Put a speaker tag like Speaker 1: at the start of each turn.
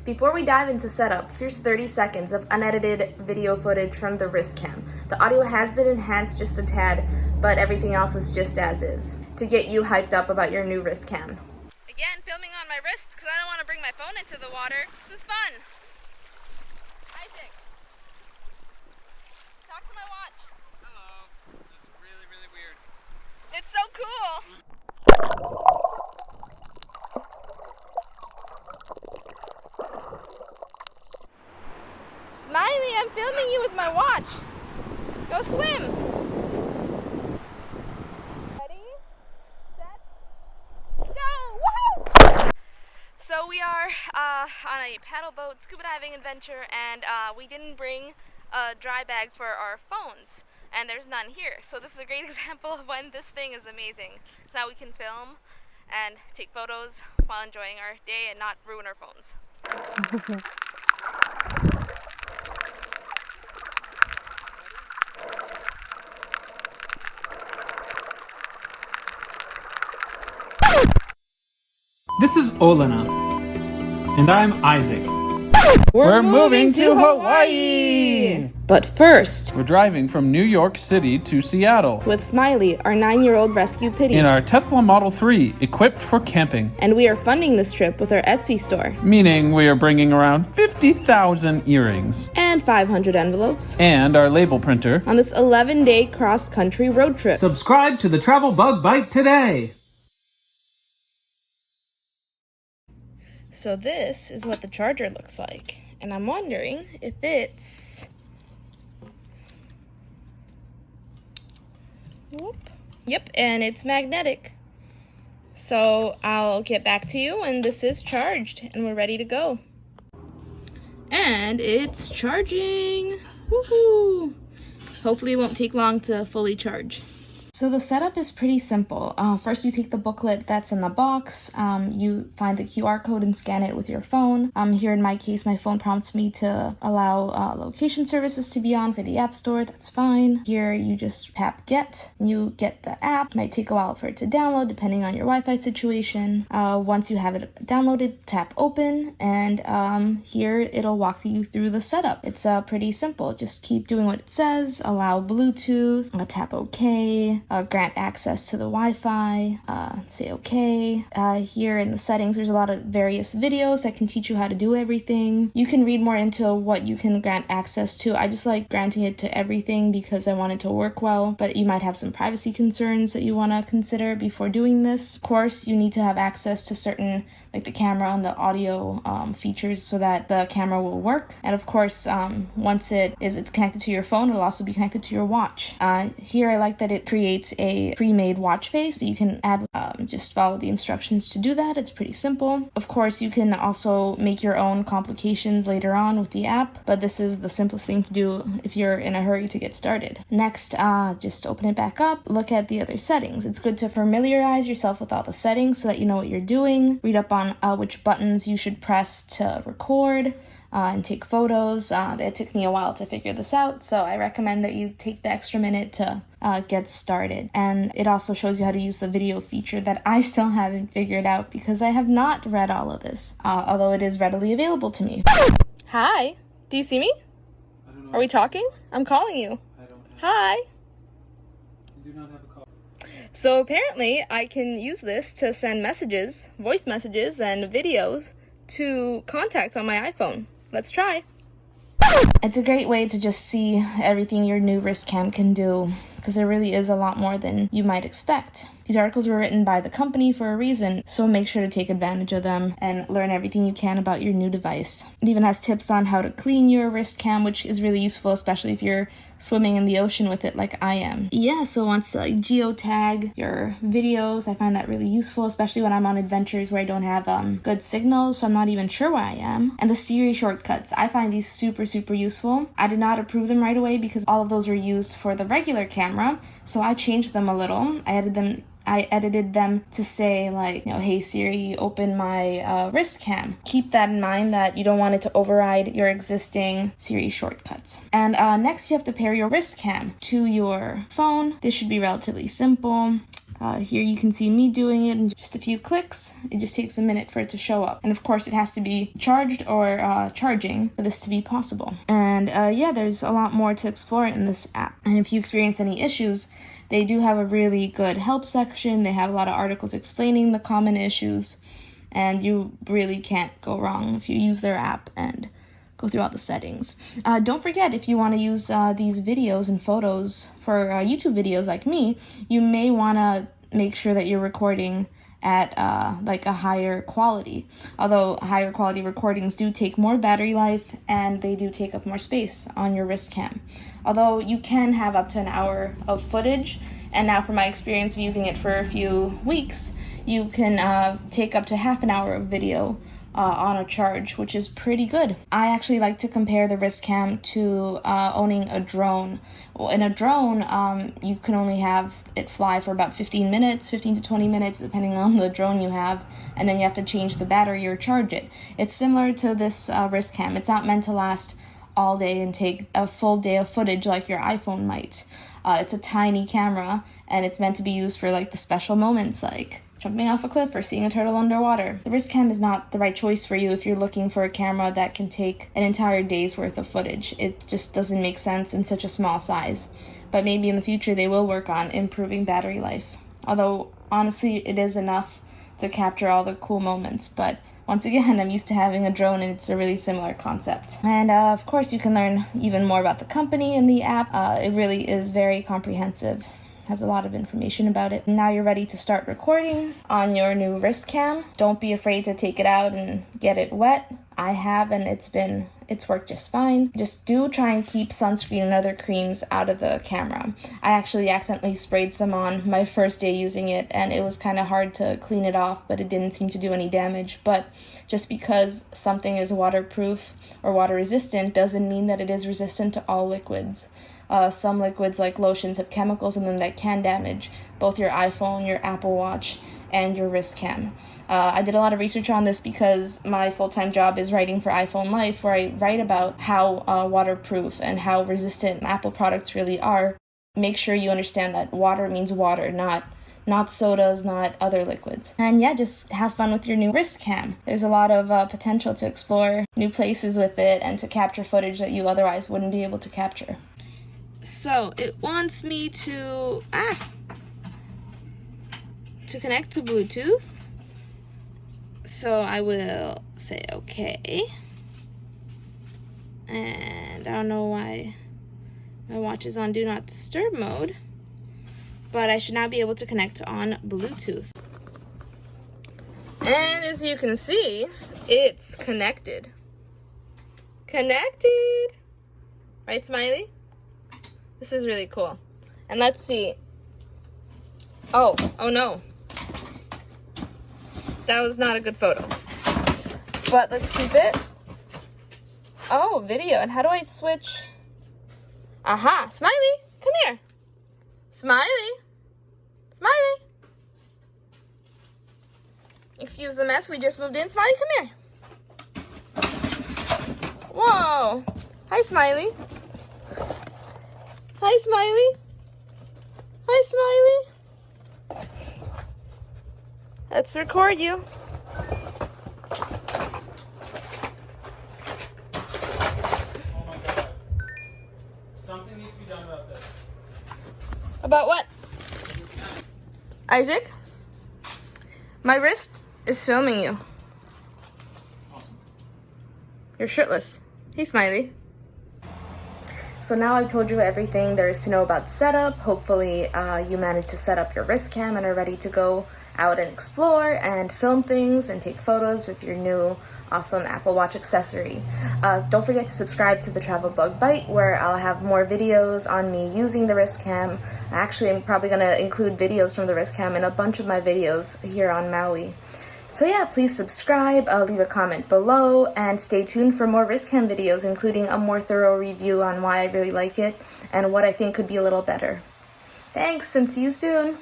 Speaker 1: Before we dive into setup, here's 30 seconds of unedited video footage from the Wristcam. The audio has been enhanced just a tad, but everything else is just as is, to get you hyped up about your new Wristcam. Again, filming on my wrist because I don't want to bring my phone into the water. This is fun. Isaac, talk to my watch.
Speaker 2: Hello. That's really, really weird.
Speaker 1: It's so cool. Smiley, I'm filming you with my watch. Go swim. Ready, set, go! Woohoo! So we are on a paddle boat scuba diving adventure, and we didn't bring a dry bag for our phones, and there's none here. So this is a great example of when this thing is amazing. So now we can film and take photos while enjoying our day and not ruin our phones.
Speaker 2: This is Olena. And I'm Isaac. We're moving to Hawaii!
Speaker 1: But first,
Speaker 2: We're driving from New York City to Seattle
Speaker 1: with Smiley, our 9-year-old rescue pitty.
Speaker 2: in our Tesla Model 3, equipped for camping.
Speaker 1: And we are funding this trip with our Etsy store.
Speaker 2: Meaning we are bringing around 50,000 earrings.
Speaker 1: And 500 envelopes.
Speaker 2: And our label printer.
Speaker 1: On this 11-day cross-country road trip.
Speaker 2: Subscribe to the Travel Bug Bite today!
Speaker 1: So this is what the charger looks like. And I'm wondering if it's... Whoop. Yep, and it's magnetic. So I'll get back to you when this is charged and we're ready to go. And it's charging. Woohoo! Hopefully it won't take long to fully charge. So the setup is pretty simple. First, you take the booklet that's in the box. You find the QR code and scan it with your phone. Here in my case, my phone prompts me to allow location services to be on for the App Store. That's fine. Here, you just tap Get. You get the app. It might take a while for it to download, depending on your Wi-Fi situation. Once you have it downloaded, tap Open, and here it'll walk you through the setup. It's pretty simple. Just keep doing what it says. Allow Bluetooth. Tap OK. Grant access to the Wi-Fi, say okay. Here in the settings, there's a lot of various videos that can teach you how to do everything. You can read more into what you can grant access to. I just like granting it to everything because I want it to work well, but you might have some privacy concerns that you want to consider before doing this. Of course, you need to have access to certain, like the camera and the audio features so that the camera will work. And of course, once it's connected to your phone, it'll also be connected to your watch. Here, I like that it creates a pre-made watch face that you can add. Just follow the instructions to do that. It's pretty simple. Of course, you can also make your own complications later on with the app, but this is the simplest thing to do if you're in a hurry to get started. Next, just open it back up, look at the other settings. It's good to familiarize yourself with all the settings so that you know what you're doing. Read up on which buttons you should press to record and take photos. It took me a while to figure this out, so I recommend that you take the extra minute to get started. And it also shows you how to use the video feature that I still haven't figured out because I have not read all of this, although it is readily available to me. Hi, do you see me?
Speaker 2: I don't know.
Speaker 1: Are we talking? I'm calling you.
Speaker 2: I don't have.
Speaker 1: Hi.
Speaker 2: I do not have a call.
Speaker 1: So apparently I can use this to send messages, voice messages, and videos to contacts on my iPhone. Let's try. It's a great way to just see everything your new Wristcam can do, because there really is a lot more than you might expect. These articles were written by the company for a reason, so make sure to take advantage of them and learn everything you can about your new device. It even has tips on how to clean your Wristcam, which is really useful, especially if you're swimming in the ocean with it like I am. Yeah, so once you geotag your videos, I find that really useful, especially when I'm on adventures where I don't have good signals, so I'm not even sure where I am. And the Siri shortcuts, I find these super useful. I did not approve them right away because all of those are used for the regular camera, so I changed them a little. I edited them to say, like, hey Siri, open my Wristcam. Keep that in mind, that you don't want it to override your existing Siri shortcuts. And next you have to pair your Wristcam to your phone. This should be relatively simple. Here you can see me doing it in just a few clicks. It just takes a minute for it to show up. And of course it has to be charged or charging for this to be possible. And yeah, there's a lot more to explore in this app. And if you experience any issues, they do have a really good help section. They have a lot of articles explaining the common issues. And you really can't go wrong if you use their app and go through all the settings. Don't forget, if you want to use these videos and photos for YouTube videos like me, you may want to make sure that you're recording at like a higher quality. Although higher quality recordings do take more battery life and they do take up more space on your Wristcam. Although you can have up to an hour of footage, and now from my experience of using it for a few weeks, you can take up to half an hour of video on a charge, which is pretty good. I actually like to compare the Wristcam to owning a drone. In a drone, you can only have it fly for about 15 to 20 minutes, depending on the drone you have, and then you have to change the battery or charge it. It's similar to this Wristcam. It's not meant to last all day and take a full day of footage like your iPhone might. It's a tiny camera, and it's meant to be used for like the special moments, like jumping off a cliff or seeing a turtle underwater. The Wristcam is not the right choice for you if you're looking for a camera that can take an entire day's worth of footage. It just doesn't make sense in such a small size. But maybe in the future they will work on improving battery life. Although, honestly, it is enough to capture all the cool moments. But once again, I'm used to having a drone, and it's a really similar concept. And of course, you can learn even more about the company in the app. It really is very comprehensive. Has a lot of information about it. Now you're ready to start recording on your new Wristcam. Don't be afraid to take it out and get it wet. I have, and it's worked just fine. Just do try and keep sunscreen and other creams out of the camera. I actually accidentally sprayed some on my first day using it, and it was kind of hard to clean it off, but it didn't seem to do any damage. But just because something is waterproof or water resistant doesn't mean that it is resistant to all liquids. Some liquids like lotions have chemicals in them that can damage both your iPhone, your Apple Watch, and your Wristcam. I did a lot of research on this because my full-time job is writing for iPhone Life, where I write about how waterproof and how resistant Apple products really are. Make sure you understand that water means water, not sodas, not other liquids. And yeah, just have fun with your new Wristcam. There's a lot of potential to explore new places with it and to capture footage that you otherwise wouldn't be able to capture. So it wants me to connect to Bluetooth. So I will say okay. And I don't know why my watch is on Do Not Disturb mode, but I should now be able to connect on Bluetooth. And as you can see, it's connected. Connected! Right, Smiley? This is really cool. And let's see. Oh no. That was not a good photo. But let's keep it. Oh, video. And how do I switch? Aha, Smiley, come here. Smiley. Smiley. Excuse the mess, we just moved in. Smiley, come here. Whoa. Hi, Smiley. Hi, Smiley. Hi, Smiley. Let's record you.
Speaker 2: Oh my god. Something needs to be done about this.
Speaker 1: About what? Isaac? My wrist is filming you.
Speaker 2: Awesome.
Speaker 1: You're shirtless. Hey, Smiley. So now I've told you everything there is to know about setup. Hopefully you managed to set up your Wristcam and are ready to go out and explore and film things and take photos with your new awesome Apple Watch accessory. Don't forget to subscribe to the TheTravelBugBite, where I'll have more videos on me using the Wristcam. Actually, I'm probably going to include videos from the Wristcam in a bunch of my videos here on Maui. So yeah, please subscribe, leave a comment below, and stay tuned for more Wristcam videos, including a more thorough review on why I really like it and what I think could be a little better. Thanks, and see you soon!